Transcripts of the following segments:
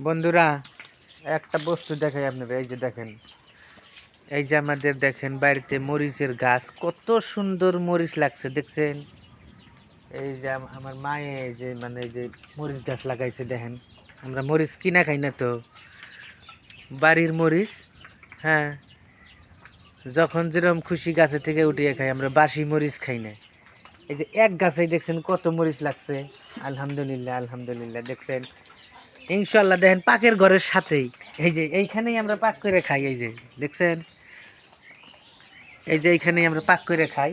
বন্ধুরা, একটা বস্তু দেখাই আপনারা। এই যে দেখেন, এই যে আমাদের দেখেন বাড়িতে মরিচের গাছ, কত সুন্দর মরিচ লাগছে দেখছেন। এই যে আমার মায়ে এই যে এই যে মরিচ গাছ লাগাইছে দেখেন। আমরা মরিচ কিনা খাই না তো, বাড়ির মরিচ। হ্যাঁ, যখন যেরকম খুশি গাছে থেকে উঠিয়ে খাই, আমরা বাসি মরিচ খাই না। এই যে এক গাছে দেখছেন কত মরিচ লাগছে। আলহামদুলিল্লাহ আলহামদুলিল্লাহ। দেখছেন, ইনশাল্লাহ দেখেন পাকের ঘরের সাথেই। এই যে এইখানেই আমরা পাক করে খাই। এই যে দেখছেন, এই যে এইখানেই আমরা পাক করে খাই।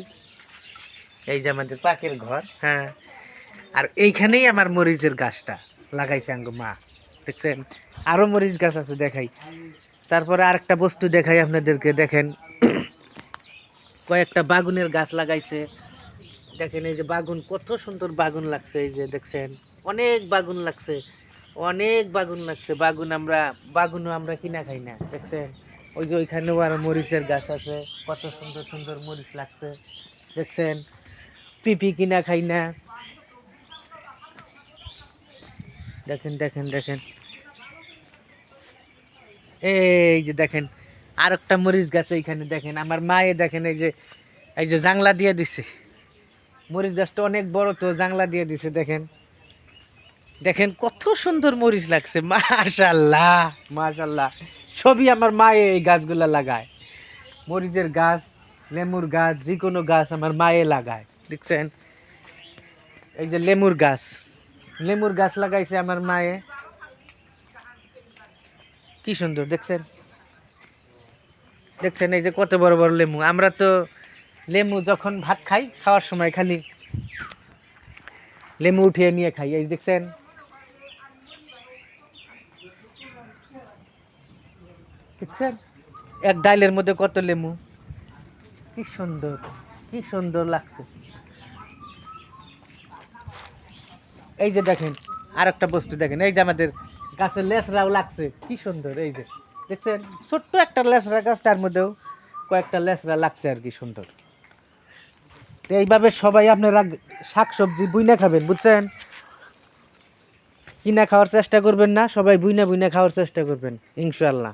এই যে আমাদের পাকের ঘর। হ্যাঁ, আর এইখানেই আমার মরিচের গাছটা লাগাইছে আঙ্গো মা। দেখছেন, আরো মরিচ গাছ আছে দেখাই। তারপরে আরেকটা বস্তু দেখাই আপনাদেরকে। দেখেন, কয়েকটা বাগুনের গাছ লাগাইছে। দেখেন এই যে বাগুন, কত সুন্দর বাগুন লাগছে। এই যে দেখছেন, অনেক বাগুন লাগছে, অনেক বাগুন লাগছে। বাগুনও আমরা কিনা খাই না। দেখছেন, ওই যে ওইখানেও আরো মরিচের গাছ আছে, কত সুন্দর সুন্দর মরিচ লাগছে। দেখছেন, পিপি কিনা খাই না। দেখেন দেখেন দেখেন, এই যে দেখেন আর একটা মরিচ গাছ এইখানে। দেখেন আমার মায়ে দেখেন এই যে জাংলা দিয়ে দিছে। মরিচ গাছটা অনেক বড় তো, জাংলা দিয়ে দিছে। দেখেন দেখেন কত সুন্দর মরিচ লাগছে। মাশাআল্লাহ মাশাআল্লাহ, সবই আমার মায়ে এই গাছগুলা লাগায়। মরিচের গাছ, লেমুর গাছ, যে কোনো গাছ আমার মায়ে লাগায়। দেখছেন, এই যে লেমুর গাছ লাগাইছে আমার মায়ে, কি সুন্দর। দেখছেন দেখছেন এই যে কত বড় বড় লেমু। আমরা তো লেমু যখন ভাত খাই, খাওয়ার সময় খালি লেমু উঠিয়ে নিয়ে খাই। এই দেখছেন, দেখছেন এক ডাইলের মধ্যে কত লেমু, কি সুন্দর, কি সুন্দর লাগছে। এই যে দেখেন আর একটা বস্তু দেখেন, এই যে আমাদের গাছের লেসরাও লাগছে, কি সুন্দর। এই যে দেখছেন, ছোট্ট একটা লেসরা গাছ, তার মধ্যেও কয়েকটা লেসরা লাগছে আর কি সুন্দর। তো এইভাবে সবাই আপনারা শাকসবজি বুইনা খাবেন, বুঝছেন। কিনা খাওয়ার চেষ্টা করবেন না, সবাই বুইনা বুইনা খাওয়ার চেষ্টা করবেন ইনশাআল্লাহ।